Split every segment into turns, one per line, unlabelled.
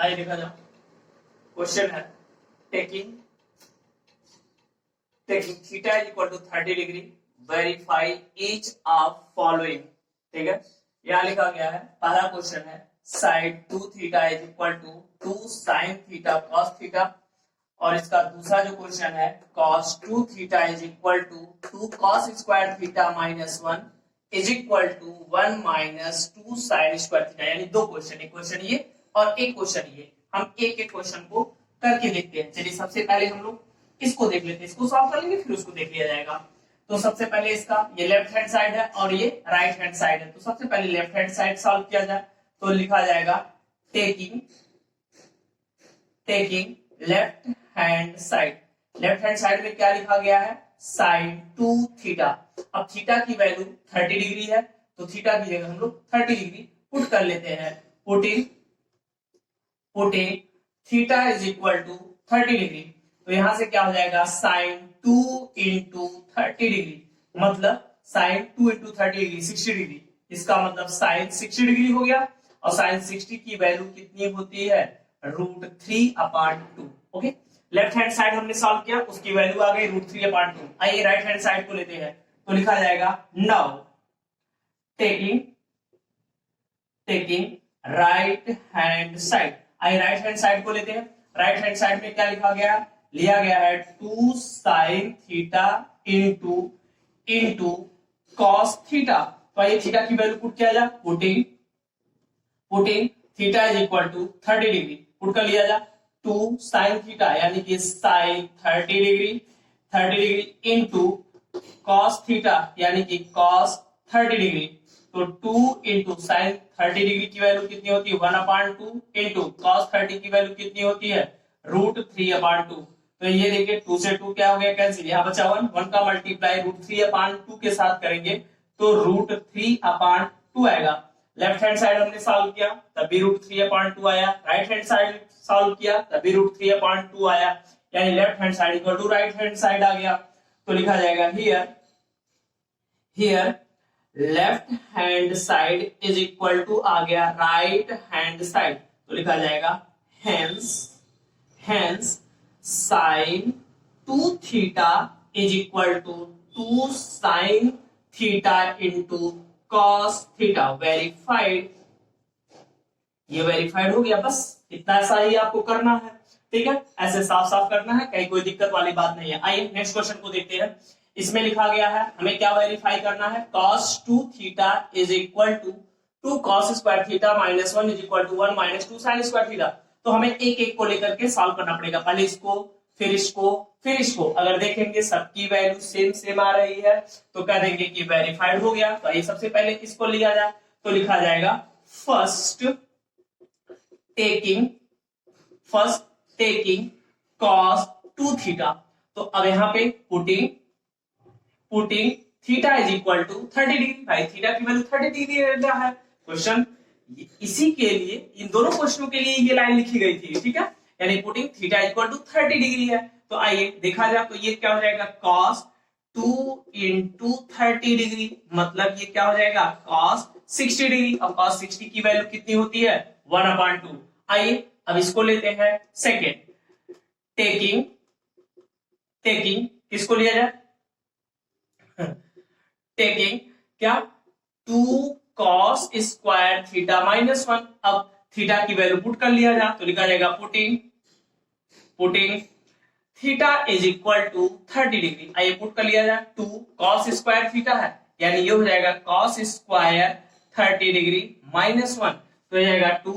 आइए देखा जाओ। क्वेश्चन है taking theta is equal to 30 degree verify each of following. ठीक है, यहाँ लिखा गया है पहला क्वेश्चन है sine 2 theta is equal to 2 sine theta cos theta, और इसका दूसरा जो क्वेश्चन है cos 2 theta is equal to 2 cos square theta minus 1 is equal to 1 minus 2 sine square theta. यानी दो क्वेश्चन, एक क्वेश्चन ये और एक क्वेश्चन ये। हम एक एक क्वेश्चन को करके देखते हैं। चलिए सबसे पहले हम लोग इसको देख लेते हैं, इसको सॉल्व कर लेंगे फिर उसको देख लिया जाएगा। तो सबसे पहले इसका ये लेफ्ट हैंड साइड है और ये राइट हैंड साइड है। तो सबसे पहले लेफ्ट हैंड साइड सॉल्व किया जाए तो लिखा जाएगा taking left hand side. Left hand side में क्या लिखा गया है साइन 2 थीटा। अब थीटा की वैल्यू 30 डिग्री है तो थीटा की जगह हम लोग 30 डिग्री पुट कर लेते हैं। Putting theta is equal to 30 degree, तो यहां से क्या हो जाएगा साइन 2 इंटू 30 डिग्री, मतलब साइन 2 इंटू 30 डिग्री 60 डिग्री। इसका मतलब साइन 60 डिग्री हो गया, और साइन 60 की वैल्यू कितनी होती है √3/2। ओके, लेफ्ट हैंड साइड हमने सॉल्व किया, उसकी वैल्यू आ गई √3/2। आइए राइट हैंड साइड को लेते हैं तो लिखा जाएगा now taking right hand side. आइए राइट हैंड साइड को लेते हैं। राइट हैंड साइड में क्या लिया गया है 2 sine theta into cos theta. तो आइए थीटा की वैल्यू पुट किया जाए। Putting theta is equal to 30 degree put कर लिया जाए 2 साइन थीटा यानी कि sine 30 degree into cos theta यानी कि कॉस 30 डिग्री। तो 2 इंटू साइन 30 डिग्री की वैल्यू कितनी होती है 1/2 इंटू कॉस 30 की वैल्यू कितनी होती है √3/2। तो ये देखिए 2 से 2 क्या हो गया कैंसिल, यहाँ बचा 1 का मल्टीप्लाई √3/2 के साथ करेंगे तो √3/2 आएगा। लेफ्ट हैंड साइड हमने सॉल्व किया तब भी √3/2 आया, राइट हैंड साइड सॉल्व किया तब भी √3/2 आया, यानी left hand side equal to right hand side आ गया। तो लिखा जाएगा here left hand side is equal to आ गया राइट हैंड साइड। तो लिखा जाएगा hence sine 2 theta is equal to 2 sine theta into cos theta. Verified, ये वेरीफाइड हो गया। बस इतना सा ही आपको करना है, ठीक है, ऐसे साफ साफ करना है, कहीं कोई दिक्कत वाली बात नहीं है। आइए नेक्स्ट क्वेश्चन को देखते हैं। इसमें लिखा गया है हमें क्या वेरीफाई करना है cos 2 theta is equal to 2 cos square theta minus 1 is equal to 1 minus 2 sine square theta. तो हमें एक एक को लेकर के सॉल्व करना पड़ेगा, पहले इसको फिर इसको। अगर देखेंगे सबकी वैल्यू सेम आ रही है तो कह देंगे कि वेरीफाइड हो गया। तो आइए सबसे पहले इसको लिया जाए तो लिखा जाएगा फर्स्ट टेकिंग cos 2 थीटा। तो अब यहाँ पे putting theta is equal to 30 degree. भाई थीटा की वैल्यू 30 डिग्री रहता है क्वेश्चन, इसी के लिए इन दोनों क्वेश्चनों के लिए ये लाइन लिखी गई थी, ठीक है, यानी putting theta equal to 30 degree है। तो आइए देखा जाए तो ये क्या हो जाएगा cos 2 इंटू 30 डिग्री, मतलब ये क्या हो जाएगा cos 60 डिग्री। अब cos 60 की वैल्यू कितनी होती है 1/2। आइए अब इसको लेते हैं सेकेंड टेकिंग किसको लिया जाए टेकिंग क्या 2 cos स्क्वायर थीटा माइनस 1। अब थीटा की वैल्यू पुट कर लिया जाए तो लिखा जाएगा putting theta is equal to 30 degree. आइए पुट कर लिया जाए 2 cos स्क्वायर थीटा है यानी ये हो जाएगा cos स्क्वायर 30 डिग्री माइनस 1। तो हो जाएगा 2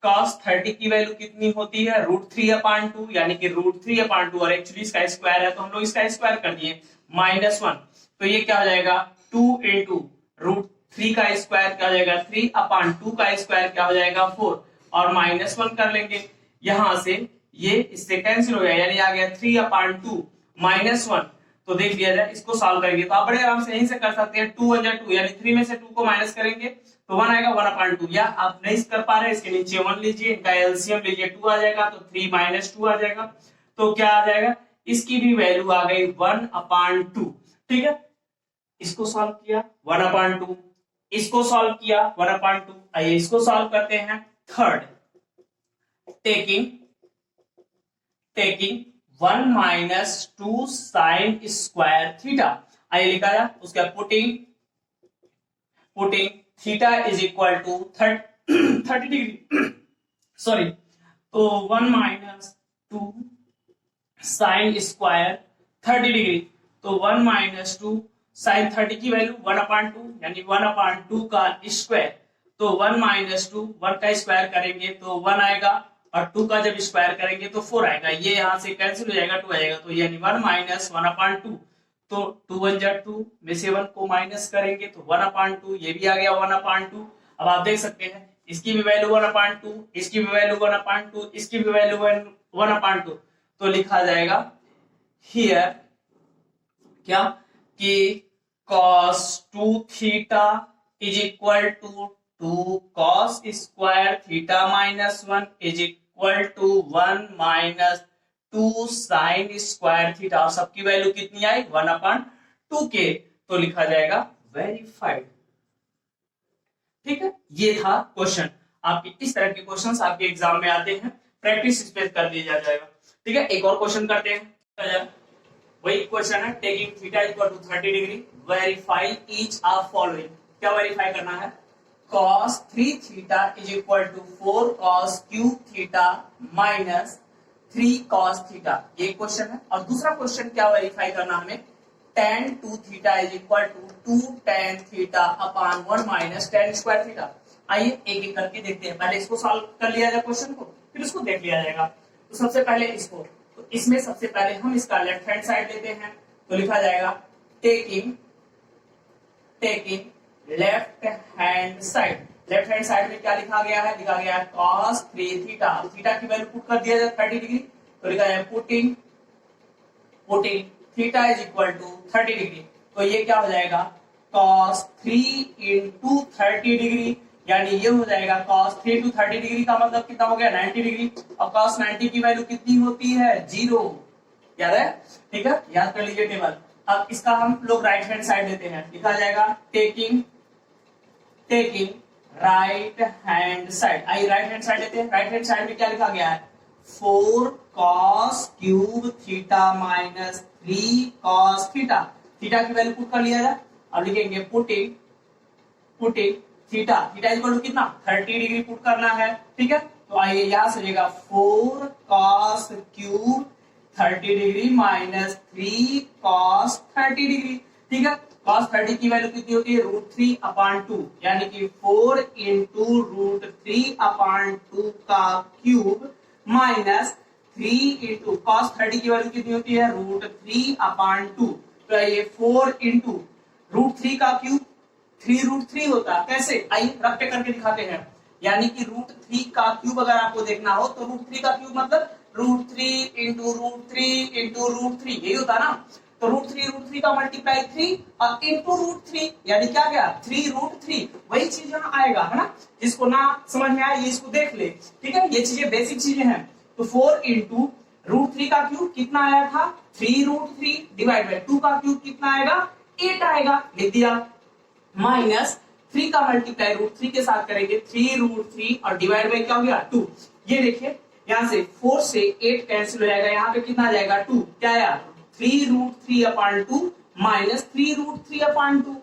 cos 30 की वैल्यू कितनी होती है √3/2 यानी कि √3/2, और एक्चुअली इसका स्क्वायर है तो हम लोग इसका स्क्वायर कर दिए -1। तो ये क्या हो जाएगा 2 इंटू √3 का स्क्वायर क्या हो जाएगा 3/2 का स्क्वायर क्या हो जाएगा 4, और -1 कर लेंगे यहां से, ये इससे कैंसिल हो गया यानी आ गया 3/2 -1। तो देख लिया जाए इसको सॉल्व करेंगे तो आप बड़े आराम से यहीं से कर सकते हैं 2 1 जा 2 यानी 3 में से 2 को माइनस करेंगे तो 1 आएगा 1/2, या आप नहीं कर पा रहे इसके नीचे 1 लीजिए, इनका एलसीएम लीजिए 2 आ जाएगा तो 3 - 2 आ जाएगा। तो क्या आ जाएगा इसकी भी वैल्यू आ गई 1/2, ठीक है। इसको सॉल्व किया 1/2, इसको सॉल्व किया 1/2। आइए इसको सॉल्व करते हैं third taking 1 minus 2 sine square theta, आइए लिखा जाए उसका putting theta is equal to 30 degree sorry, तो 1 माइनस 2 साइन स्क्वायर 30 डिग्री, तो 1 माइनस 2 साइन 30 की वैल्यू 1/2 यानी 1/2 का स्क्वायर, तो 1 माइनस 2 1 का स्क्वायर करेंगे तो 1 आएगा और 2 का जब स्क्वायर करेंगे तो 4 आएगा, ये यहां से कैंसिल हो जाएगा 2 आएगा, तो यानी 1 माइनस 1/2, तो 2 1 जा 2 में से 1 को माइनस करेंगे तो 1/2, ये भी आ गया 1/2। अब आप देख सकते हैं इसकी भी वैल्यू 1/2, इसकी भी वैल्यू 1/2, इसकी भी वैल्यू 1/2, तो लिखा जाएगा हियर क्या कि cos 2 theta is equal to 2 cos square theta minus 1 is equal to 1 minus 2 sine square theta, और सबकी वैल्यू कितनी आई 1/2 के, तो लिखा जाएगा वेरीफाइड। ठीक है, ये था क्वेश्चन। आपके इस तरह के क्वेश्चंस आपके एग्जाम में आते हैं, प्रैक्टिस इस पे कर दिया जाएगा। ठीक है, एक और क्वेश्चन करते हैं, वही क्वेश्चन है taking theta equal to 30 degree verify each of following. क्या वेरीफाई करना है, cos 3 theta is equal to 4 cos cube theta minus 3 cos theta, ये क्वेश्चन है। और दूसरा क्वेश्चन क्या वेरीफाई करना हमें, tan 2 theta is equal to 2 tan theta upon 1 minus tan square theta. आइए एक एक करके देखते हैं, पहले इसको सॉल्व कर लिया जाए क्वेश्चन को, फिर उसको देख लिया जाएगा। तो सबसे पहले इसको, तो इसमें सबसे पहले हम इसका लेफ्ट हैंड साइड लेते हैं, तो लिखा जाएगा taking left hand side. Left hand side में क्या लिखा गया है, लिखा गया है cos 3 थीटा, थीटा की वैल्यू पुट कर दिया जाए 30 डिग्री, तो लिखा जाए putting theta is equal to 30 degree, तो ये क्या हो जाएगा cos 3 इंटू 30 डिग्री, यानी ये हो जाएगा cos 3 टू 30 डिग्री का मतलब कितना हो गया 90 डिग्री, और cos 90 की वैल्यू कितनी होती है 0, याद है। ठीक है, याद कर लीजिए टेबल। अब इसका हम लोग राइट हैंड साइड लेते हैं, लिखा जाएगा टेकिंग राइट हैंड साइड। आइए राइट हैंड साइड लेते हैं, राइट हैंड साइड में क्या लिखा गया है 4 cos cube theta minus 3 cos theta, theta की वैल्यू पुट कर लिया जाए। अब लिखेंगे पुटिंग थीटा इक्वल टू कितना 30 डिग्री पुट करना है। ठीक है, तो आइए यहां से लेगा 4 cos cube 30 degree minus 3 cos 30 degree. ठीक है, cos 30 की वैल्यू कितनी होती है √3/2, यानी कि 4 इंटू √3/2 का क्यूब माइनस 3 इंटू cos 30 की वैल्यू कितनी होती है √3/2, तो ये 4 इंटू √3 का क्यूब 3√3 होता है। कैसे, आइए रफ पे करके दिखाते हैं, यानी कि √3 का क्यूब अगर आपको देखना हो तो √3 का क्यूब मतलब √3 इंटू √3 इंटू √3, यही होता है ना। तो √3 का मल्टीप्लाई 3 और इंटू √3, यानी क्या गया 3√3, वही चीज यहाँ आएगा, है ना। जिसको ना समझ में आए ये इसको देख ले। ठीक है, ये चीजें बेसिक चीजें हैं। तो 4 इंटू √3 का क्यूब कितना आया था 3√3 डिवाइड बाय 2 का क्यूब कितना आएगा 8 आएगा, लिख दिया, माइनस 3 का मल्टीप्लाई √3 के साथ करेंगे 3√3 और डिवाइड बाय क्या हो गया 2। ये देखिए यहां से 4 से 8 कैंसिल हो जाएगा, यहाँ पे कितना आ जाएगा 2, क्या आया 3√3/2 माइनस 3√3/2,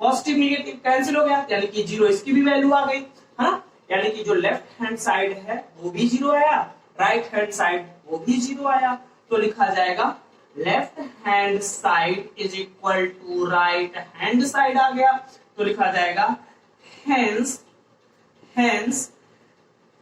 पॉजिटिव निगेटिव कैंसिल हो गया, यानी कि 0, इसकी भी वैल्यू आ गई, है ना। यानी कि जो लेफ्ट हैंड साइड है वो भी 0 आया, राइट हैंड साइड वो भी 0 आया, तो लिखा जाएगा left hand side is equal to right hand side आ गया, तो लिखा जाएगा hence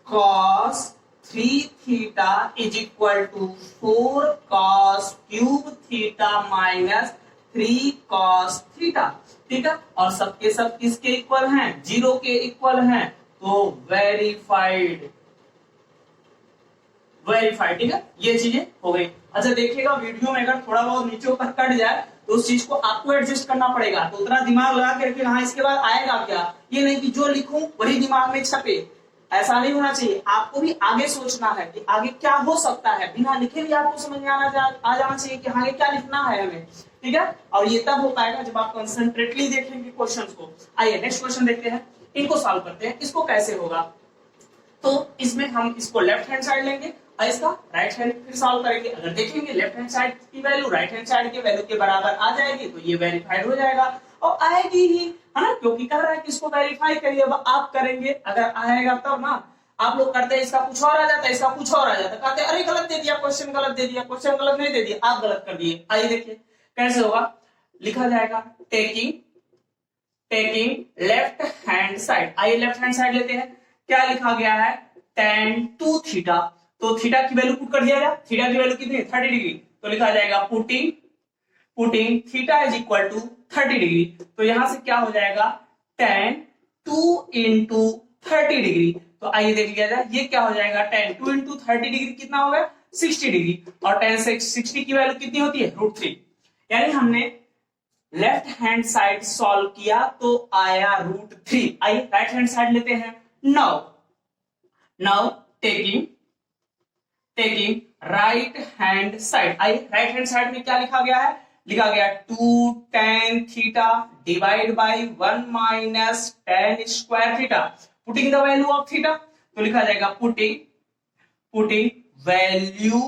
cos 3 theta is equal to 4 cos cube theta minus 3 cos theta. ठीक है, और सबके सब किसके इक्वल हैं 0 के इक्वल हैं, तो वेरीफाइड। ठीक है, ये चीजें हो गई। अच्छा देखिएगा वीडियो में अगर थोड़ा बहुत नीचे ऊपर कट जाए तो उस चीज को आपको एडजस्ट करना पड़ेगा, तो उतना दिमाग लगा के रखिए हाँ इसके बाद आएगा क्या, ये नहीं कि जो लिखूं वही दिमाग में छपे, ऐसा नहीं होना चाहिए। आपको भी आगे सोचना है कि आगे क्या हो सकता है, बिना लिखे भी आपको समझ में आ जाना चाहिए कि आगे क्या लिखना है हमें। ठीक है, और ये तब हो पाएगा जब आप कंसंट्रेटली देखेंगे क्वेश्चंस को। आइए नेक्स्ट क्वेश्चन देखते हैं, इनको सॉल्व करते हैं। इसको कैसे होगा, तो इसमें हम इसको लेफ्ट हैंड साइड लेंगे और इसका राइट हैंड फिर सॉल्व करेंगे। अगर देखेंगे लेफ्ट हैंड साइड की वैल्यू राइट हैंड साइड के वैल्यू के बराबर आ जाएगी तो ये वेरीफाइड हो जाएगा और आएगी ही, है ना, क्योंकि कर रहा है कि इसको वेरीफाई करिए। अब आप करेंगे, अगर आएगा तब ना। आप लोग करते हैं इसका कुछ और आ जाता है, इसका कुछ और आ जाता है, कहते हैं अरे गलत दे दिया, क्वेश्चन गलत दे दिया, क्वेश्चन गलत नहीं दे दिया, आप गलत कर दिए। आइए देखिए कैसे होगा, लिखा जाएगा टेकिंग लेफ्ट हैंड साइड। आइए लेफ्ट हैंड साइड लेते हैं। क्या लिखा गया है, tan टू थीटा, तो थीटा की वैल्यू पुट कर दिया जाए। थीटा की वैल्यू कितनी है, 30 डिग्री, तो लिखा जाएगा putting theta is equal to 30 degree. तो यहां से क्या हो जाएगा, tan 2 इंटू 30 डिग्री। तो आइए देख लिया जाए, ये क्या हो जाएगा, tan 2 इंटू 30 डिग्री कितना हो गया, 60 डिग्री। और tan 60 की वैल्यू कितनी होती है, √3। यानी हमने लेफ्ट हैंड साइड सॉल्व किया तो आया √3। आइए राइट हैंड साइड लेते हैं। Now taking right hand side. आइए राइट हैंड साइड में क्या लिखा गया है, लिखा गया 2 tan theta divide by 1 minus tan square theta, putting the value of theta. तो लिखा जाएगा पुटिंग वैल्यू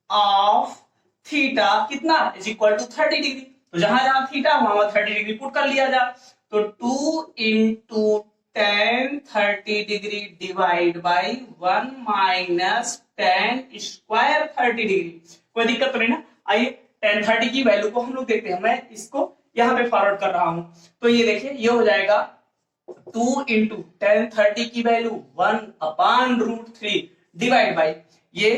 ऑफ थीटा कितना इज इक्वल टू 30 डिग्री। तो जहां जहां थीटा वहां 30 डिग्री पुट कर लिया जा। तो 2 into tan 30 degree divide by 1 minus tan square 30 degree. कोई दिक्कत तो नहीं ना। आइए tan 30 की वैल्यू को हम लोग देखते हैं, मैं इसको यहां पे फॉरवर्ड कर रहा हूं। तो ये देखिए ये हो जाएगा 2 इंटू tan 30 की वैल्यू 1/√3 डिवाइड बाई ये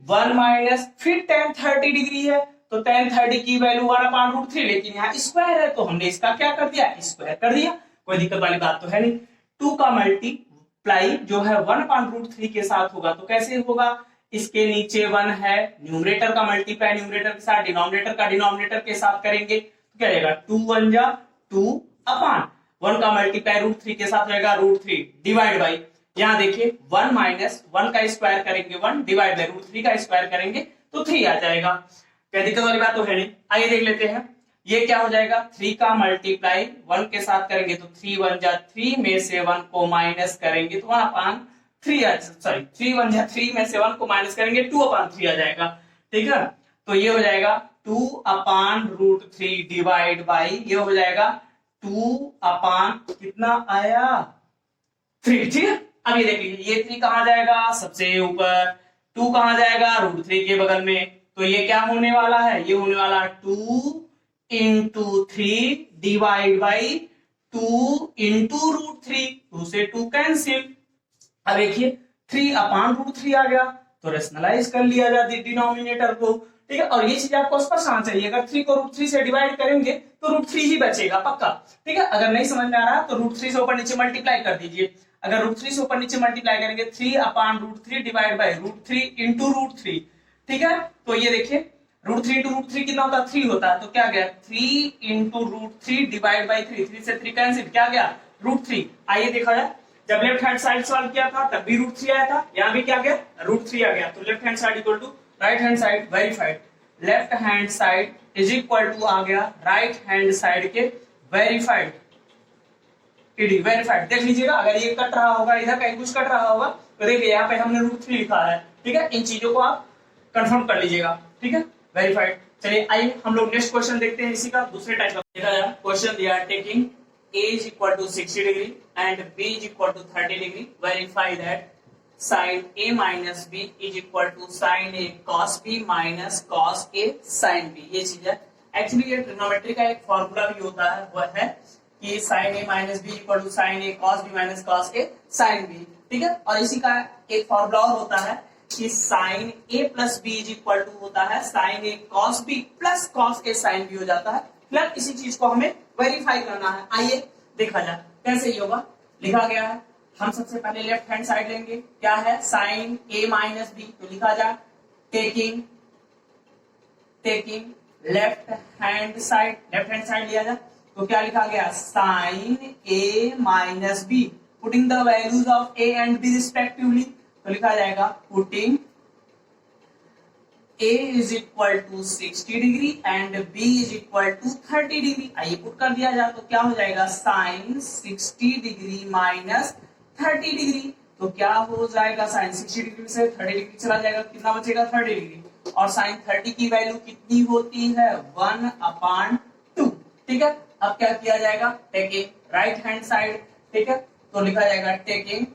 1 माइनस फिर tan 30 डिग्री है तो tan 30 की वैल्यू 1/√3, लेकिन यहाँ स्क्वायर है तो हमने इसका क्या कर दिया, स्क्वायर कर दिया। कोई दिक्कत वाली बात तो है नहीं। 2 का मल्टीप्लाई जो है 1/√3 के साथ होगा, तो कैसे होगा, इसके नीचे 1 है, न्यूमरेटर का मल्टीप्लाई न्यूमरेटर के साथ, डिनोमिनेटर का डिनोमिनेटर के साथ करेंगे तो क्या जाएगा, 2 1 जा 2 अपॉन 1 का मल्टीप्लाई √3 के साथ रहेगा √3 डिवाइड बाई, यहाँ देखिए 1 माइनस 1 का स्क्वायर करेंगे 1 डिवाइड बाई √3 का स्क्वायर करेंगे तो 3 आ जाएगा। क्या दिक्कत वाली बात तो है नहीं। आइए देख लेते हैं ये क्या हो जाएगा, 3 का मल्टीप्लाई 1 के साथ करेंगे तो 3 1 जा 3 में से 1 को माइनस करेंगे तो 1/3 सॉरी 3 1 जा 3 में से 1 को माइनस करेंगे 2/3 आ जाएगा। ठीक है, तो ये हो जाएगा 2/√3 डिवाइड बाई ये हो जाएगा 2 कितना आया 3। ठीक है, अब ये देख लीजिए ये 3 कहां जाएगा, सबसे ऊपर, 2 कहां जाएगा, √3 के बगल में। तो ये क्या होने वाला है, ये होने वाला 2 इंटू 3 डिवाइड बाई 2 इंटू √3, 2 से 2 कैंसिल। अब देखिए 3/√3 आ गया तो रेशनलाइज कर लिया जाती डिनोमिनेटर को। ठीक है, और ये चीज आपको स्पष्ट आना चाहिए, अगर 3 को √3 से डिवाइड करेंगे तो √3 ही बचेगा पक्का। ठीक है, अगर नहीं समझ में आ रहा तो √3 से ऊपर नीचे मल्टीप्लाई कर दीजिए। अगर √3 से ऊपर नीचे मल्टीप्लाई करेंगे 3/√3 डिवाइड बाई √3 इंटू √3। ठीक है, तो ये देखिए √3 इंटू √3 कितना होता है, 3 होता है, तो क्या गया 3 इंटू √3 डिवाइड बाई 3 से 3 कैंसिल, क्या गया √3। आइए देखा जाए, जब लेफ्ट हैंड साइड सॉल्व किया था तब भी √3 आया था, यहाँ भी क्या गया √3 आ गया। तो left hand side equal to right hand side verified, left hand side is equal to आ गया राइट हैंड साइड के वेरीफाइड। वेरीफाइड देख लीजिएगा, अगर ये कट रहा होगा इधर कहीं कुछ कट रहा होगा तो देखिए यहाँ पे हमने √3 लिखा है। ठीक है, इन चीजों को आप कंफर्म कर लीजिएगा। ठीक है, वेरीफाइड। चलिए आइए हम लोग नेक्स्ट क्वेश्चन देखते हैं, इसी का दूसरे टाइप का देखा जाए। क्वेश्चन दिया taking a is equal to 60 degree and b is equal to 30 degree, verify that sin a minus b is equal to sin a cos b minus cos a sin b। ये चीज है, actually ये trigonometry का एक formula भी होता है, वह है कि sin a minus b equal to sin a cos b minus cos a sin b। ठीक है, और इसी का एक फॉर्मूला और होता है कि sin a plus b is equal to होता है sin a cos b plus cos a sin b हो जाता है। फिलहाल इसी चीज को हमें वेरीफाई करना है। आइए देखा जाए कैसे ये होगा। लिखा गया है, हम सबसे पहले लेफ्ट हैंड साइड लेंगे, क्या है sin a माइनस b, तो लिखा जाए टेकिंग लेफ्ट हैंड साइड लिया जाए तो क्या लिखा गया sin a minus b, putting the values of a and b respectively, तो लिखा जाएगा putting a is equal to 60 degree and b is equal to 30 degree. आइए पुट कर दिया जाए तो क्या हो जाएगा sin 60 डिग्री माइनस 30 डिग्री। तो क्या हो जाएगा, साइन 60 डिग्री से 30 डिग्री चला जाएगा, कितना बचेगा 30 डिग्री, और साइन 30 की वैल्यू कितनी होती है 1/2। ठीक है, अब क्या किया जाएगा, टेकिंग राइट हैंड साइड, ठीक है, तो लिखा जाएगा टेकिंग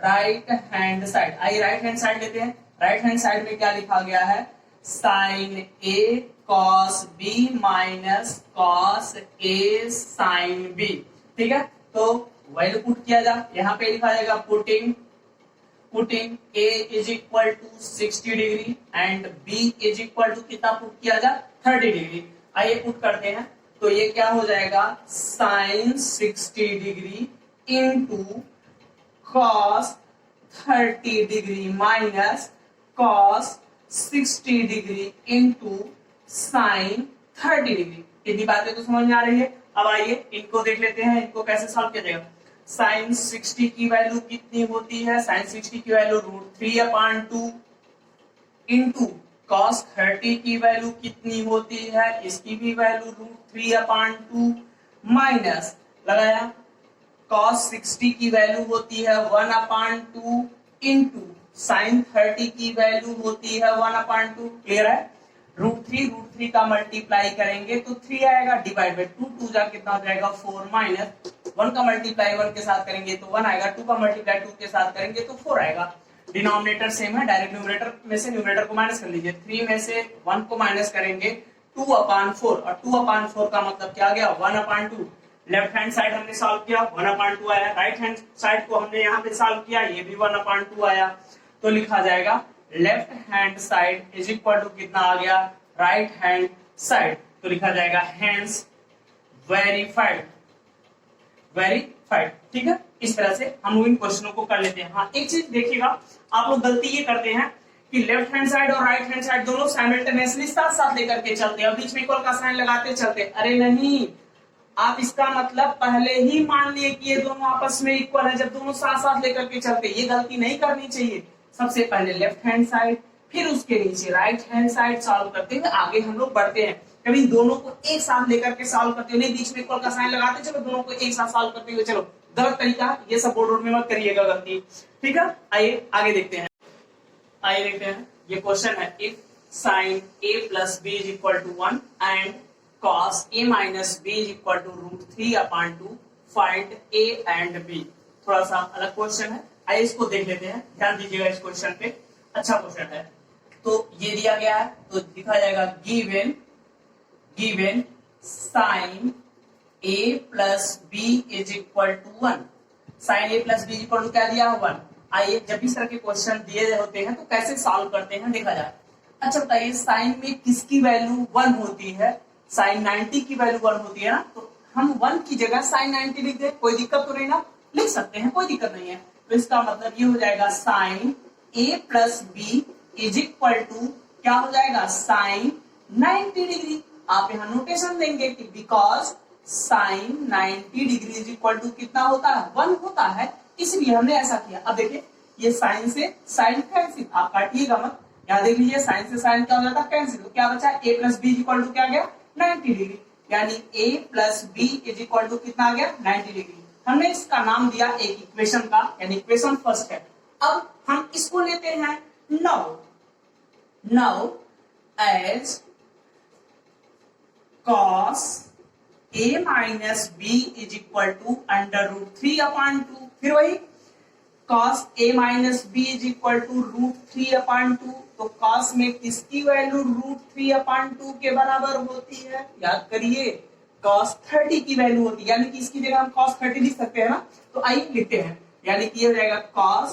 राइट हैंड साइड। आइए राइट हैंड साइड लेते हैं। राइट हैंड साइड में क्या लिखा गया है, sign A cos B minus cos A sine B. ठीक है, तो वैल्यू पुट किया जा, यहाँ पे लिखा जाएगा putting a is equal to 60 degree and b is equal to कितना पुट किया जा 30 डिग्री। आइए पुट करते हैं, तो ये क्या हो जाएगा, sine 60 degree into cos 30 degree minus cos 60 degree into sine 30 degree. इतनी बातें तो समझ में आ रही है। अब आइए इनको देख लेते हैं, इनको कैसे सॉल्व किया जाएगा। साइन 60 की वैल्यू कितनी होती है, साइन 60 की वैल्यू √3/2 इंटू कॉस 30 की वैल्यू कितनी होती है, इसकी भी वैल्यू √3/2 माइनस लगाया कॉस 60 की वैल्यू होती है 1/2 इंटू साइन 30 की वैल्यू होती है 1/2। क्लियर है, √3 का मल्टीप्लाई करेंगे तो 3 आएगा, डिवाइड बाय 2 जा कितना हो जाएगा 4 माइनस 1 का मल्टीप्लाई 1 के साथ करेंगे तो 1 आएगा, 2 का मल्टीप्लाई 2 के साथ करेंगे तो 4 आएगा। डिनोमिनेटर सेम है, डायरेक्ट न्यूमरेटर में से न्यूमरेटर को माइनस कर लीजिए, 3 में से 1 को माइनस करेंगे 2/4 और 2/4 का मतलब क्या आ गया 1/2। लेफ्ट हैंड साइड हमने सॉल्व किया 1/2 आया, राइट हैंड साइड को हमने यहाँ पे सॉल्व किया, ये भी 1/2 आया, तो लिखा जाएगा left hand side is equal to कितना आ गया राइट हैंड साइड, तो लिखा जाएगा हेंस वेरीफाइड। ठीक है, इस तरह से हम लोग इन क्वेश्चनों को कर लेते हैं। हाँ, एक चीज देखिएगा, आप लोग गलती ये करते हैं कि लेफ्ट हैंड साइड और राइट हैंड साइड दोनों साइमल्टेनियसली साथ साथ लेकर के चलते हैं, बीच में इक्वल का साइन लगाते चलते। अरे नहीं, आप इसका मतलब पहले ही मान लिए कि ये दोनों आपस में इक्वल है जब दोनों साथ साथ लेकर के चलते। ये गलती नहीं करनी चाहिए। सबसे पहले लेफ्ट हैंड साइड, फिर उसके नीचे राइट हैंड साइड सॉल्व करते हुए आगे हम लोग बढ़ते हैं। कभी दोनों को एक साथ लेकर के सॉल्व करते हुए, बीच में इक्वल का साइन लगाते चलो, दोनों को एक साथ सॉल्व करते हुए चलो, गलत तरीका, ये सब बोर्ड में मत करिएगा गलती। ठीक है, आइए आगे देखते हैं। ये क्वेश्चन है, if sine a plus B is equal to 1 and cos a minus b is equal to √3/2, find a and b। थोड़ा सा अलग क्वेश्चन है, आइए इसको देख लेते हैं। ध्यान दीजिएगा इस क्वेश्चन पे, अच्छा क्वेश्चन है। तो ये दिया गया है, तो लिखा जाएगा given sine a plus b is equal to 1। Sine a plus b is equal to क्या दिया 1। आइए जब इस तरह के क्वेश्चन दिए होते हैं तो कैसे सॉल्व करते हैं देखा जाए। अच्छा बताइए, साइन में किसकी वैल्यू 1 होती है, साइन 90 की वैल्यू 1 होती है ना, तो हम 1 की जगह साइन 90 लिख दे, कोई दिक्कत तो नहीं ना, लिख सकते हैं, कोई दिक्कत नहीं है। तो इसका मतलब ये हो जाएगा sine a plus B is equal to क्या हो जाएगा साइन 90 डिग्री। आप यहाँ नोटेशन देंगे कि because sine 90 degree is equal to कितना होता है 1 होता है, इसलिए हमने ऐसा किया। अब देखिए ये साइन से साइन कैंसिल, आप काटिएगा मत, यहाँ देख लीजिए साइन से साइन क्या हो जाता है कैंसिल, तो क्या बचा a plus B is equal to क्या गया 90 डिग्री, यानी a plus B is equal to कितना आ गया 90 डिग्री। हमने इसका नाम दिया एक इक्वेशन का, यानी इक्वेशन फर्स्ट है। अब हम इसको लेते हैं now as cos a minus b is equal to √3/2। फिर वही cos a minus b is equal to √3/2। तो cos में किसकी वैल्यू √3/2 के बराबर होती है, याद करिए cos 30 की वैल्यू होती है, यानी कि इसकी जगह हम cos 30 लिख सकते हैं ना, तो आइए लिखते हैं, यानी कि ये हो जाएगा cos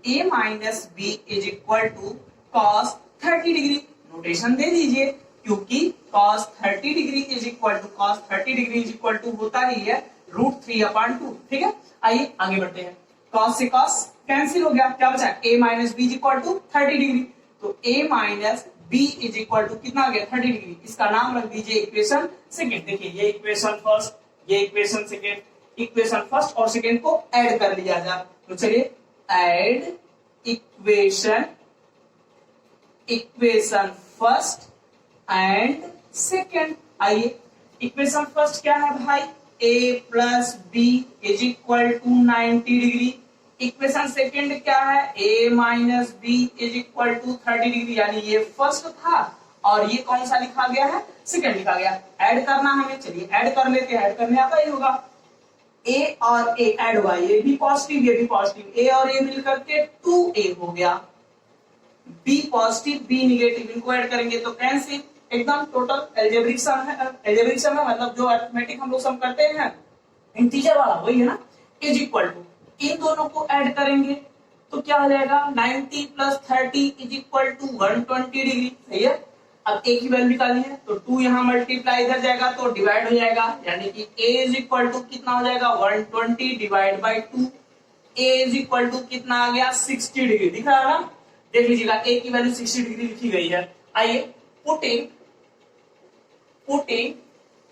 a minus b is equal to cos 30 degree. Notation दे दीजिए, क्योंकि cos 30 degree is equal to cos 30 degree is equal to होता ही है √3/2। ठीक है, आइए आगे बढ़ते हैं। cos से cos कैंसिल हो गया, क्या बचा a minus b is equal to 30 degree, तो a minus b is equal to कितना आ गया 30 डिग्री। इसका नाम रख दीजिए इक्वेशन सेकेंड। देखिए ये इक्वेशन फर्स्ट, ये इक्वेशन सेकेंड, इक्वेशन फर्स्ट और सेकेंड को ऐड कर लिया जाए, तो चलिए add equation first and second. आइए इक्वेशन फर्स्ट क्या है भाई, A plus B is equal to 90 degree. Equation second क्या है, a minus B is equal to 30 degree, यानी ये फर्स्ट था और ये कौन सा लिखा गया है, सेकंड लिखा गया। ऐड करना हमें, चलिए ऐड कर लेते हैं, ऐड करने आता ही होगा। a और a ऐड हुआ, ये भी पॉजिटिव ये भी पॉजिटिव, a और a मिलकर के 2a हो गया। b पॉजिटिव b निगेटिव, इनको ऐड करेंगे तो कैंसिल, एकदम टोटल एल्जेब्रिक सम है। एल्जेब्रिक सम है मतलब जो अरिथमेटिक हम लोग सम करते हैं इंटीजर वाला, वही है ना। इज इक्वल टू, इन दोनों को ऐड करेंगे तो क्या हो जाएगा, 90 plus 30 is equal to 120 degree, सही है। अब a की वैल्यू निकालनी है तो 2 यहाँ मल्टीप्लाई इधर जाएगा तो डिवाइड हो जाएगा, यानी कि a इज इक्वल टू कितना हो जाएगा, 120 divide by 2। a is equal to कितना आ गया, 60 डिग्री, दिख रहा है ना, देख लीजिएगा a की वैल्यू 60 डिग्री लिखी गई है। आइए putting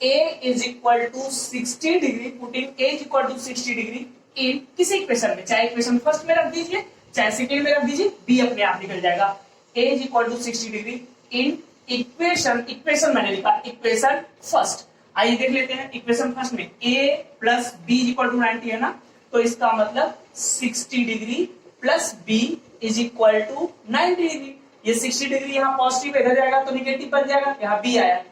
a is equal to 60 degree, putting a is equal to 60 degree इन किसी इक्वेशन में, चाहे इक्वेशन फर्स्ट में रख दीजिए चाहे सेकंड में रख दीजिए, b अपने आप निकल जाएगा। a is equal to 60 degree इन इक्वेशन मैंने लिखा इक्वेशन फर्स्ट। आइए देख लेते हैं इक्वेशन फर्स्ट में a plus B is equal to 90 है ना, तो इसका मतलब 60 degree plus b is equal to 90 degree. ये 60 डिग्री यहाँ पॉजिटिव इधर जाएगा तो निगेटिव बन जाएगा, यहाँ b आया,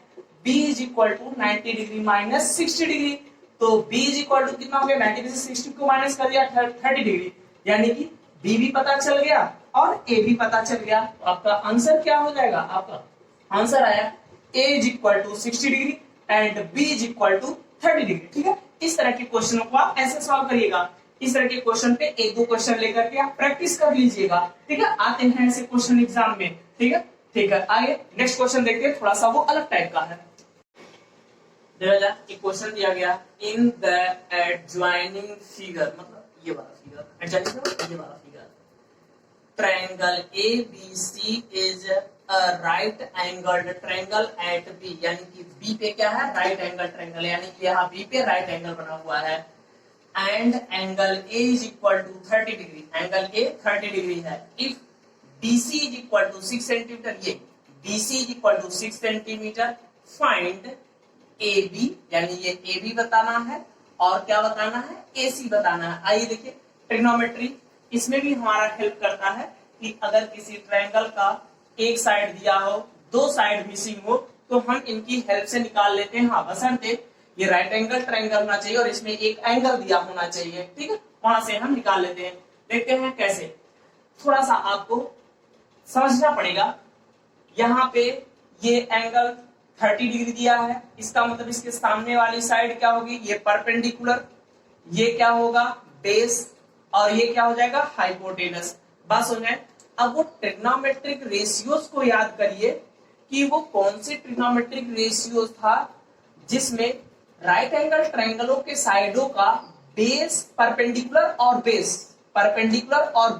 b is equal to 90 degree minus 60 degree, तो b इज इक्वल टू कितना हो गया, 90 में से 60 को माइनस कर दिया 30 डिग्री, यानी कि b भी पता चल गया और a भी पता चल गया। तो आपका आंसर क्या हो जाएगा, आपका आंसर आया a is equal to 60 degree and b is equal to 30 degree. ठीक है, इस तरह के क्वेश्चनों को आप ऐसे सॉल्व करिएगा। इस तरह के क्वेश्चन पे एक दो क्वेश्चन लेकर के आप प्रैक्टिस कर लीजिएगा। ठीक है, आते हैं ऐसे क्वेश्चन एग्जाम में। ठीक है, आइए नेक्स्ट क्वेश्चन देखते हैं, थोड़ा सा वो अलग टाइप का है। एक क्वेश्चन दिया गया इन द एडजॉइनिंग फिगर, मतलब ये वाला फिगर, एडजॉइनिंग ये वाला figure, triangle ABC is a right angled triangle eight B, यानी कि B पे क्या है, राइट एंगल ट्रायंगल, यानी कि यहाँ B पे राइट एंगल बना हुआ है। And angle A is equal to 30 degree, angle A 30 degree है। If BC is equal to 6 centimetre, ये BC is equal to 6 centimetre, find AB, यानी ये AB बताना है और क्या बताना है, AC बताना है। आइए देखिए ट्रिग्नोमेट्री इसमें भी हमारा हेल्प करता है कि अगर किसी ट्रायंगल का एक साइड दिया हो, दो साइड मिसिंग हो, तो हम इनकी हेल्प से निकाल लेते हैं। हाँ, बशर्ते ये राइट एंगल ट्रायंगल होना चाहिए और इसमें एक एंगल दिया होना चाहिए। ठीक है, वहां से हम निकाल लेते हैं। देखते हैं कैसे, थोड़ा सा आपको समझना पड़ेगा। यहाँ पे ये एंगल 30 डिग्री दिया है, इसका मतलब इसके सामने वाली साइड क्या होगी, ये परपेंडिकुलर, ये क्या होगा बेस, और ये क्या हो जाएगा हाइपोटेनस। बस हो जाए। अब वो ट्रिग्नोमेट्रिक रेशियोज को याद करिए कि वो कौन से ट्रिग्नोमेट्रिक रेशियोज था जिसमें राइट एंगल ट्रायंगलों के साइडों का बेस परपेंडिकुलर और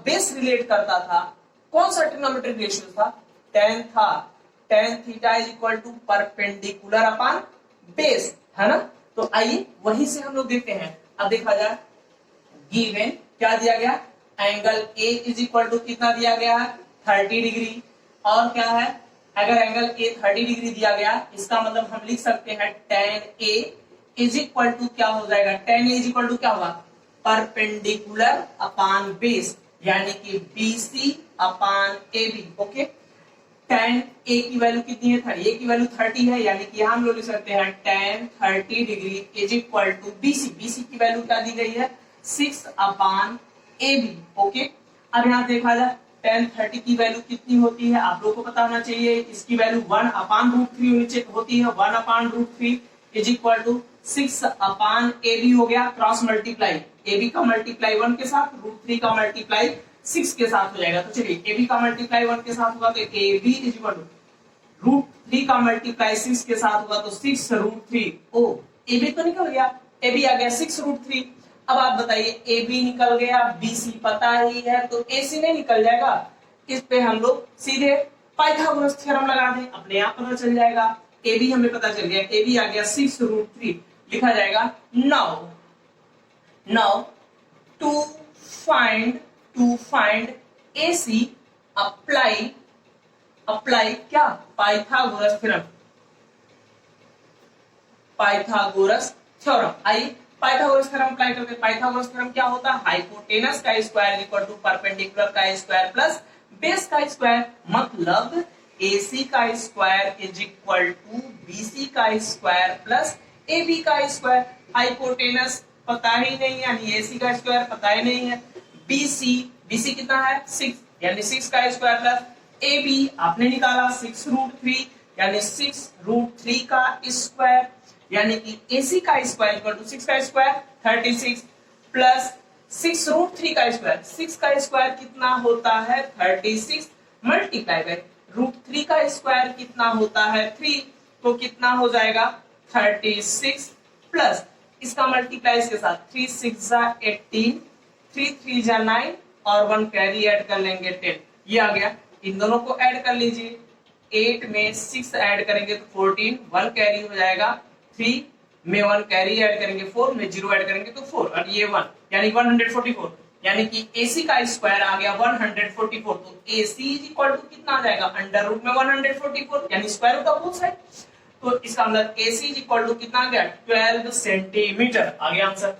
बेस रिलेट करता था। कौन सा ट्रिग्नोमेट्रिक रेशियो था, tan था, tan theta is equal to perpendicular upon base, है ना। तो आइए वहीं से हम लोग देखते हैं। अब देखा जाए गिवन क्या दिया गया, angle A is equal to कितना दिया गया है 30 डिग्री, और क्या है, अगर एंगल A 30 डिग्री दिया गया, इसका मतलब हम लिख सकते हैं tan A is equal to क्या हो जाएगा, tan A is equal to क्या होगा, परपेंडिकुलर अपॉन बेस, यानी कि BC upon AB। Okay, tan A की वैल्यू कितनी है, 30, A की वैल्यू 30 है, यानी कि हम लोग लिख सकते हैं tan 30 degree is equal to BC की वैल्यू क्या दी गई है 6 अपॉन AB। ओके, अब यहाँ देखा जाए tan 30 की वैल्यू कितनी होती है, आप लोगों को पता होना चाहिए। इसकी वैल्यू 1 अपॉन √3 होती है, 1 upon √3 is equal to 6 upon AB हो गया, क्रॉस मल्टीप्लाई, AB का मल्टीप्लाई 1 के साथ, √3 का मल्टीप्लाई 6 के साथ हो जाएगा। तो चलिए AB का मल्टीप्लाई 1 के साथ होगा तो AB इज इक्वल टू √3 का मल्टीप्लाई 6 के साथ होगा तो 6√3। ओ AB तो निकल गया, AB आ गया 6√3। अब आप बताइए AB निकल गया, BC पता ही है, तो AC नहीं निकल जाएगा। इस पे हम लोग सीधे पाइथागोरस थ्योरम लगा दें, अपने आप पता चल जाएगा। AB हमें पता चल गया, AB आ गया 6√3, लिखा जाएगा now to find AC apply क्या, पाइथागोरस थ्योरम। आइए पाइथागोरस थ्योरम अप्लाई करते हैं। पाइथागोरस थ्योरम क्या होता है? हाइपोटेनस का स्क्वायर इक्वल टू परपेंडिकुलर का स्क्वायर प्लस बेस का स्क्वायर, मतलब AC का square is equal to BC का स्क्वायर प्लस AB का स्क्वायर। हाइपोटेनस पता ही नहीं है यानी AC का स्क्वायर पता ही नहीं है, BC कितना है 6 यानी 6 का स्क्वायर प्लस AB आपने निकाला 6√3 यानी 6√3 का स्क्वायर, यानी कि AC का स्क्वायर इक्वल टू 6 का स्क्वायर 36 प्लस 6√3 का स्क्वायर, 6 का स्क्वायर कितना होता है 36 मल्टीप्लाई बाय √3 का स्क्वायर कितना होता है 3, तो कितना हो जाएगा 36 प्लस इसका मल्टीप्लाई इसके साथ 3 6 जा 18, 3 3 जा 9 और 1 कैरी ऐड कर लेंगे 10, ये आ गया। इन दोनों को ऐड कर लीजिए, 8 में 6 ऐड करेंगे तो 14, 1 कैरी हो जाएगा 3 में 1 कैरी ऐड करेंगे 4 में 0 ऐड करेंगे तो 4 और ये 1 यानी 144, यानी कि AC का स्क्वायर आ गया 144, तो AC इज इक्वल टू कितना आ जाएगा अंडर रूट में 144 यानी square root of both side, तो इसका मतलब AC इज इक्वल टू कितना आ गया 12 सेंटीमीटर आ गया आंसर।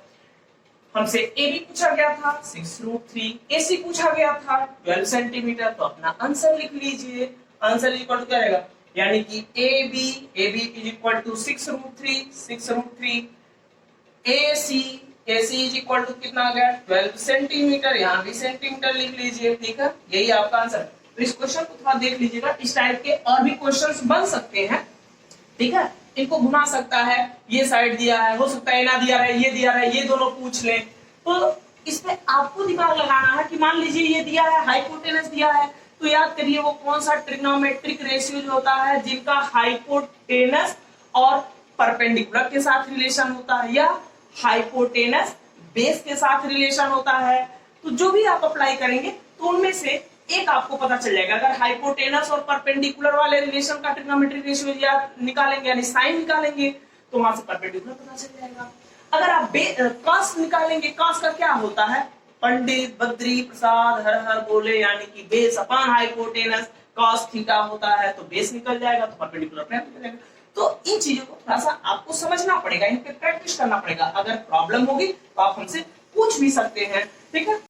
हमसे AB पूछा गया था 6√3, AC पूछा गया था 12 सेंटीमीटर, तो अपना आंसर लिख लीजिए। आंसर इक्वल टू क्या रहेगा, यानी कि AB is equal to 6√3 AC is equal to कितना आ गया 12 सेंटीमीटर, यहाँ भी सेंटीमीटर लिख लीजिए, ठीक है, यही आपका आंसर। तो इस क्वेश्चन को थोड़ा देख लीजिएगा, इस टाइप के और भी क्वेश्चंस बन सकते हैं, ठीक है, इनको घुमा सकता है, ये साइड दिया है, हो सकता है ना दिया है, ये दिया है, ये दोनों पूछ लें, तो इसमें आपको दिमाग लगाना है कि मान लीजिए ये दिया है हाइपोटेनस दिया है, तो याद करिए वो कौन सा ट्रिग्नोमेट्रिक रेशियो होता है जिनका हाइपोटेनस और परपेंडिकुलर के साथ रिलेशन होता है या हाइपोटेनस बेस के साथ रिलेशन होता है। तो जो भी आप अप्लाई करेंगे तो उनमें से एक आपको पता चल जाएगा। अगर हाइपोटेनस और परपेंडिकुलर वाले रिलेशन का ट्रिग्नोमेट्रिक रेशियो या निकालेंगे यानी साइन निकालेंगे तो वहां से परपेंडिकुलर पता चल जाएगा। अगर आप कॉस निकालेंगे, कॉस का क्या होता है, पंडित बद्री प्रसाद हर हर बोले, यानी कि base upon hypotenuse cos theta होता है, तो बेस निकल जाएगा तो परपेंडिकुलर पे निकल जाएगा। तो इन चीजों को थोड़ा सा आपको समझना पड़ेगा, इन पे प्रैक्टिस करना पड़ेगा। अगर प्रॉब्लम होगी तो आप हमसे पूछ भी सकते हैं, ठीक है।